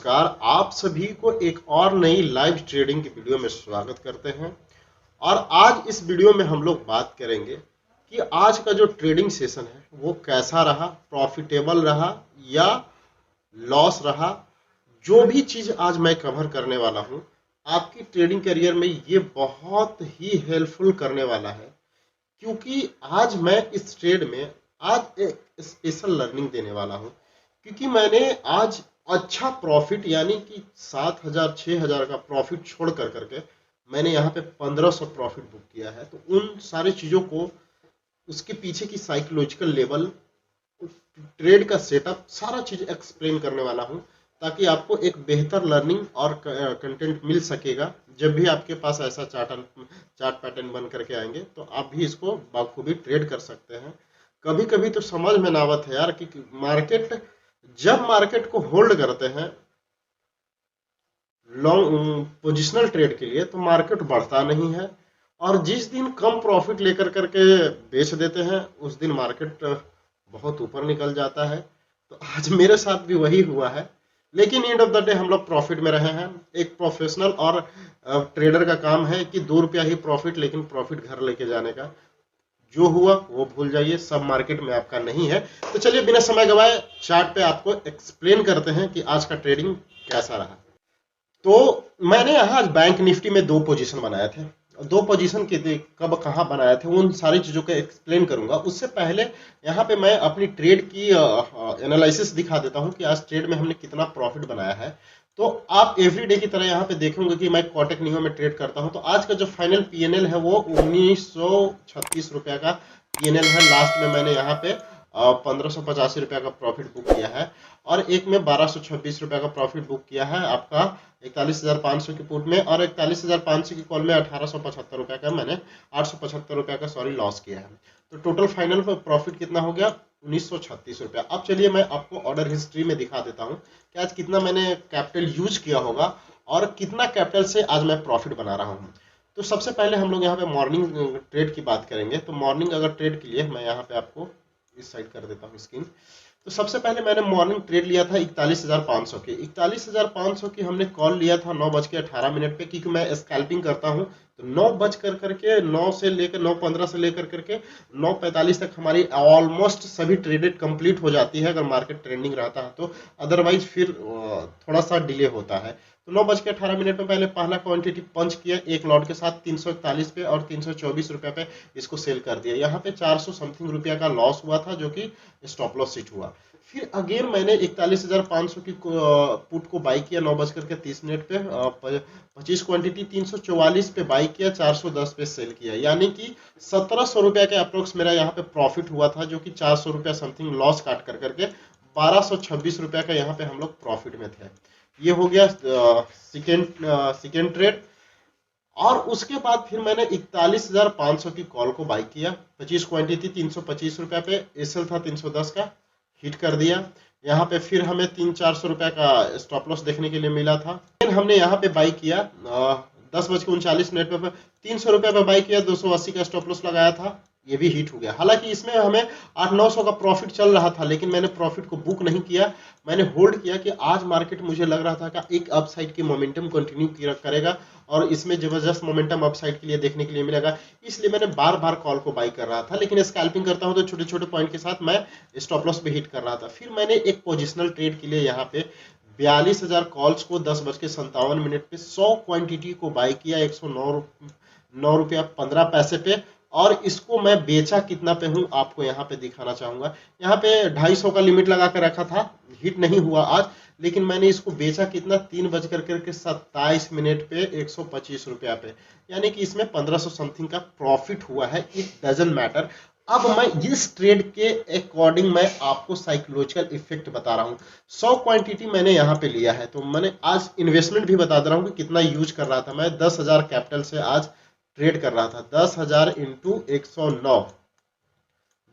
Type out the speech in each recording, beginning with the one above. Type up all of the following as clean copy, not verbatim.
नमस्कार, आप सभी को एक और नई लाइव ट्रेडिंग की वीडियो में स्वागत करते हैं। और आज इस वीडियो में हम लोग बात करेंगे कि आज का जो ट्रेडिंग सेशन है वो कैसा रहा, प्रॉफिटेबल रहा या लॉस रहा। जो भी चीज़ आज मैं कवर करने वाला हूँ आपकी ट्रेडिंग करियर में ये बहुत ही हेल्पफुल करने वाला है, क्योंकि आज मैं इस ट्रेड में आज एक स्पेशल लर्निंग देने वाला हूँ। क्योंकि मैंने आज अच्छा प्रॉफिट यानी कि 7,000 6,000 का प्रॉफिट छोड़ कर करके मैंने यहाँ पे 1,500 प्रॉफिट बुक किया है। तो उन सारी चीज़ों को, उसके पीछे की साइकोलॉजिकल लेवल, ट्रेड का सेटअप, सारा चीज़ एक्सप्लेन करने वाला हूँ, ताकि आपको एक बेहतर लर्निंग और कंटेंट मिल सकेगा। जब भी आपके पास ऐसा चार्ट पैटर्न बन करके आएंगे तो आप भी इसको बखूबी ट्रेड कर सकते हैं। कभी कभी तो समझ में ना आवत है यार कि जब मार्केट को होल्ड करते हैं लॉन्ग पोजिशनल ट्रेड के लिए तो मार्केट बढ़ता नहीं है, और जिस दिन कम प्रॉफिट लेकर करके बेच देते हैं उस दिन मार्केट बहुत ऊपर निकल जाता है। तो आज मेरे साथ भी वही हुआ है, लेकिन एंड ऑफ द डे हम लोग प्रॉफिट में रहे हैं। एक प्रोफेशनल और ट्रेडर का काम है कि 2 रुपया ही प्रॉफिट, लेकिन प्रॉफिट घर लेके जाने का। जो हुआ वो भूल जाइए, सब मार्केट में आपका नहीं है। तो चलिए बिना समय गवाए चार्ट पे आपको एक्सप्लेन करते हैं कि आज का ट्रेडिंग कैसा रहा। तो मैंने यहाँ बैंक निफ्टी में 2 पोजीशन बनाए थे। 2 पोजीशन कब कहाँ बनाए थे उन सारी चीज़ों को एक्सप्लेन करूंगा। उससे पहले यहाँ पे मैं अपनी ट्रेड की एनालिसिस दिखा देता हूँ कि आज ट्रेड में हमने कितना प्रॉफिट बनाया है। तो आप एवरीडे की तरह यहाँ पे देखेंगे कि मैं कोटक नियो में ट्रेड करता हूँ। तो आज का जो फाइनल पीएनएल है वो 1936 रुपया का पीएनएल है। लास्ट में मैंने यहाँ पे 1585 रुपया का प्रॉफिट बुक किया है, और एक में 1226 रुपया का प्रॉफिट बुक किया है आपका 41,500 की पुट में, और 41,500 की कॉल में 1875 रुपया का मैंने 875 रुपया का लॉस किया है। तो टोटल फाइनल प्रॉफिट कितना हो गया? 1936 रुपया। अब चलिए मैं आपको ऑर्डर हिस्ट्री में दिखा देता हूँ कि आज कितना मैंने कैपिटल यूज किया होगा और कितना कैपिटल से आज मैं प्रॉफिट बना रहा हूँ। तो सबसे पहले हम लोग यहाँ पे मॉर्निंग ट्रेड की बात करेंगे। तो मॉर्निंग अगर ट्रेड के लिए मैं यहाँ पे आपको इस साइड कर देता हूँ स्क्रीन। तो सबसे पहले मैंने मॉर्निंग ट्रेड लिया था 41,500 की। 41,500 की हमने कॉल लिया था 9:18 पे, क्योंकि मैं स्कैल्पिंग करता हूँ। तो 9 करके 9 से लेकर 9:15 से लेकर करके 9:45 तक हमारी ऑलमोस्ट सभी ट्रेडेड कंप्लीट हो जाती है, अगर मार्केट ट्रेंडिंग रहता है तो। अदरवाइज फिर थोड़ा सा डिले होता है। तो 9:18 में पहले पहला क्वांटिटी पंच किया एक लॉट के साथ 341 पे, और 324 रुपये पे इसको सेल कर दिया। यहाँ पे 400 समथिंग रुपया का लॉस हुआ था, जो कि स्टॉप लॉस हिट हुआ। फिर अगेन मैंने 41,500 की पुट को बाई किया 9:30 पे, 25 क्वांटिटी 344 पे बाई किया, 410 पे सेल किया। यानी कि 1,700 रुपया के अप्रोक्स मेरा यहाँ पे प्रॉफिट हुआ था, जो कि 400 रुपया समथिंग लॉस काट कर करके 1,226 रुपया का यहाँ पे हम लोग प्रॉफिट में थे। ये हो गया सेकेंड ट्रेड। और उसके बाद फिर मैंने 41,500 की कॉल को बाई किया, 25 क्वांटिटी 325 रुपया पे, एसएल था 310 का, हिट कर दिया। यहाँ पे फिर हमें 300-400 रुपया का स्टॉप लॉस देखने के लिए मिला था। फिर हमने यहाँ पे बाई किया 10:39 पे 300 रुपया पे बाई किया, 280 का स्टॉप लॉस लगाया था, ये भी हिट हो गया। हालांकि इसमें हमें 800-900 का प्रॉफिट चल रहा था, लेकिन मैंने प्रॉफिट को बुक नहीं किया। मैंने होल्ड किया कि आज मार्केट मुझे लग रहा था कि एक अपसाइड की मोमेंटम कंटिन्यू करेगा और इसमें जबरदस्त मोमेंटम अपसाइड के लिए देखने के लिए मिलेगा। इसलिए मैंने बार बार कॉल को बाई कर रहा था, लेकिन स्कैल्पिंग करता हूं तो छोटे छोटे पॉइंट के साथ मैं स्टॉप लॉस पे हिट कर रहा था। फिर मैंने एक पोजिशनल ट्रेड के लिए यहाँ पे 42,000 कॉल्स को 10:57 पे 100 क्वांटिटी को बाई किया 109 रुपया 15 पैसे पे, और इसको मैं बेचा कितना पे हूं आपको यहाँ पे दिखाना चाहूंगा। यहाँ पे 250 का लिमिट लगा कर रखा था, हिट नहीं हुआ आज, लेकिन मैंने इसको बेचा कितना 3:27 पे 125 रुपया पे, यानी कि इसमें 1500 समथिंग का प्रॉफिट हुआ है। It doesn't matter. अब मैं इस ट्रेड के अकॉर्डिंग मैं आपको साइकोलॉजिकल इफेक्ट बता रहा हूं। 100 क्वांटिटी मैंने यहाँ पे लिया है, तो मैंने आज इन्वेस्टमेंट भी बता दे रहा हूँ कि कितना यूज कर रहा था। मैं 10,000 कैपिटल से आज ट्रेड कर रहा था। 10,000 इंटू 109,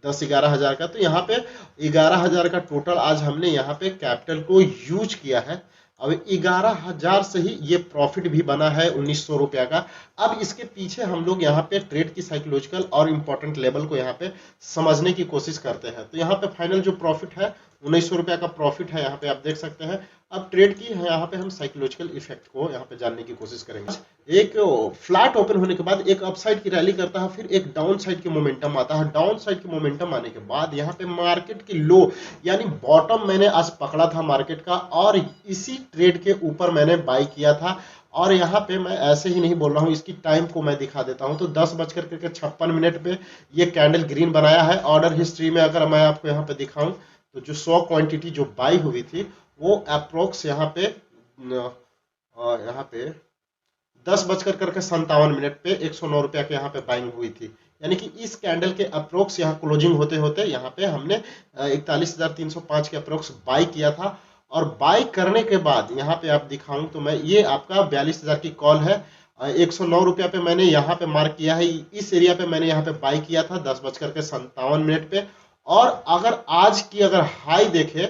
10-11,000 का। तो यहाँ पे 11,000 का टोटल आज हमने यहाँ पे कैपिटल को यूज किया है। अब 11,000 से ही ये प्रॉफिट भी बना है 1,900 रुपया का। अब इसके पीछे हम लोग यहाँ पे ट्रेड की साइकोलॉजिकल और इंपॉर्टेंट लेवल को यहाँ पे समझने की कोशिश करते हैं। तो यहाँ पे फाइनल जो प्रॉफिट है 1,900 रुपया का प्रॉफिट है, यहाँ पे आप देख सकते हैं। अब ट्रेड की है यहाँ पे हम साइकोलॉजिकल इफेक्ट को यहाँ पे जानने की कोशिश करेंगे। एक फ्लैट ओपन होने के बाद एक अपसाइड की रैली करता है, फिर एक डाउन साइड की मोमेंटम आता है। डाउन साइड की मोमेंटम आने के बाद यहाँ पे मार्केट की लो यानी बॉटम मैंने आज पकड़ा था मार्केट का, और इसी ट्रेड के ऊपर मैंने बाई किया था। और यहाँ पे मैं ऐसे ही नहीं बोल रहा हूँ, इसकी टाइम को मैं दिखा देता हूँ। तो 10:56 पे ये कैंडल ग्रीन बनाया है। ऑर्डर हिस्ट्री में अगर मैं आपको यहाँ पे दिखाऊं तो जो 100 क्वांटिटी जो बाई हुई थी वो अप्रोक्स यहाँ पे 10:57 पे 109 रुपया के यहाँ पे बाइंग हुई थी। यानी कि इस कैंडल के अप्रोक्स यहाँ क्लोजिंग होते होते यहाँ पे हमने 41,305 के अप्रोक्स बाई किया था। और बाई करने के बाद यहाँ पे आप दिखाऊं तो मैं, ये आपका 42,000 की कॉल है, 109 रुपया पे मैंने यहाँ पे मार्क किया है। इस एरिया पे मैंने यहाँ पे बाई किया था 10:57 पे। और अगर आज की अगर हाई देखे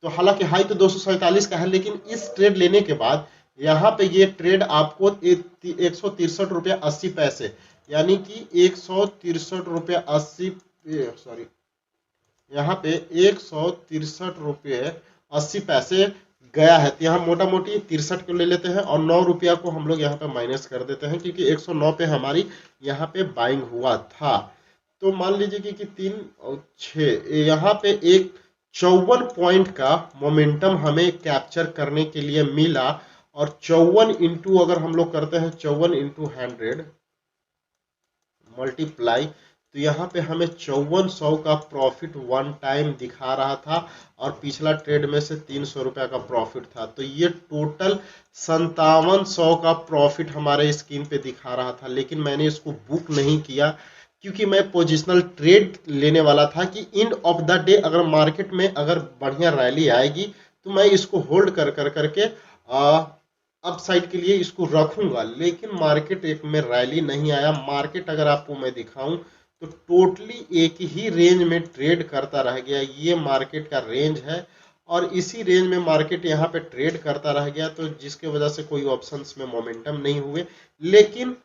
तो हालांकि हाई तो 247 का है, लेकिन इस ट्रेड लेने के बाद यहाँ पे ये ट्रेड आपको 163 रुपया 80 पैसे, यानी कि 163 रुपया 80, सॉरी यहाँ पे 163 रुपये 80 पैसे गया है। तो यहाँ मोटा मोटी 63 को ले लेते हैं और 9 रुपया को हम लोग यहाँ पे माइनस कर देते हैं, क्योंकि 109 पे हमारी यहाँ पे बाइंग हुआ था। तो मान लीजिए कि 3 और 6 यहाँ पे एक 54 पॉइंट का मोमेंटम हमें कैप्चर करने के लिए मिला। और 54 इंटू अगर हम लोग करते हैं 54 इंटू 100 मल्टीप्लाई, तो यहाँ पे हमें 5400 का प्रॉफिट वन टाइम दिखा रहा था। और पिछला ट्रेड में से 300 रुपया का प्रॉफिट था। तो ये टोटल 5700 का प्रॉफिट हमारे स्क्रीन पे दिखा रहा था। लेकिन मैंने इसको बुक नहीं किया, क्योंकि मैं पोजिशनल ट्रेड लेने वाला था कि एंड ऑफ द डे अगर मार्केट में अगर बढ़िया रैली आएगी तो मैं इसको होल्ड कर करके अपसाइड के लिए इसको रखूंगा। लेकिन मार्केट एक में रैली नहीं आया। मार्केट अगर आपको मैं दिखाऊं तो टोटली एक ही रेंज में ट्रेड करता रह गया। ये मार्केट का रेंज है और इसी रेंज में मार्केट यहाँ पे ट्रेड करता रह गया, तो जिसके वजह से कोई ऑप्शंस में मोमेंटम नहीं हुए। लेकिन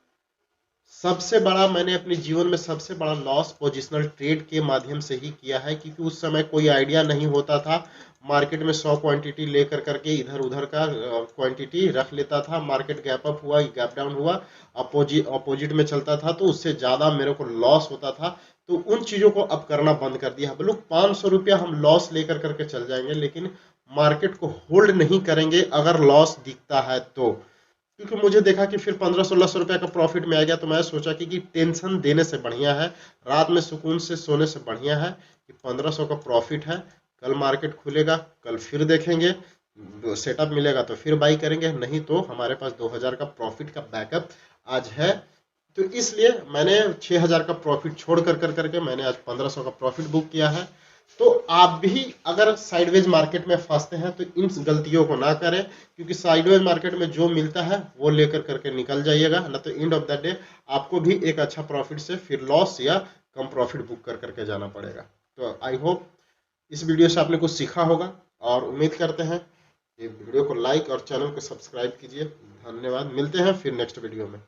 सबसे बड़ा, मैंने अपने जीवन में सबसे बड़ा लॉस पोजिशनल ट्रेड के माध्यम से ही किया है, क्योंकि उस समय कोई आइडिया नहीं होता था। मार्केट में 100 क्वांटिटी लेकर करके इधर उधर का क्वांटिटी रख लेता था। मार्केट गैप अप हुआ, गैप डाउन हुआ, अपोजिट में चलता था, तो उससे ज़्यादा मेरे को लॉस होता था। तो उन चीज़ों को अब करना बंद कर दिया। लोग 500 रुपया हम लॉस लेकर करके चल जाएंगे, लेकिन मार्केट को होल्ड नहीं करेंगे अगर लॉस दिखता है तो। क्योंकि मुझे देखा कि फिर 1500-1600 रुपया का प्रॉफिट में आ गया, तो मैं सोचा कि टेंशन देने से बढ़िया है, रात में सुकून से सोने से बढ़िया है कि 1500 का प्रॉफिट है। कल मार्केट खुलेगा, कल फिर देखेंगे, सेटअप मिलेगा तो फिर बाई करेंगे, नहीं तो हमारे पास 2000 का प्रॉफिट का बैकअप आज है। तो इसलिए मैंने 6000 का प्रॉफिट छोड़ करके मैंने आज 1500 का प्रॉफिट बुक किया है। तो आप भी अगर साइडवेज मार्केट में फंसते हैं तो इन गलतियों को ना करें, क्योंकि साइडवेज मार्केट में जो मिलता है वो लेकर करके निकल जाइएगा, ना तो एंड ऑफ द डे आपको भी एक अच्छा प्रॉफिट से फिर लॉस या कम प्रॉफिट बुक करके जाना पड़ेगा। तो आई होप इस वीडियो से आपने कुछ सीखा होगा और उम्मीद करते हैं कि वीडियो को लाइक और चैनल को सब्सक्राइब कीजिए। धन्यवाद, मिलते हैं फिर नेक्स्ट वीडियो में।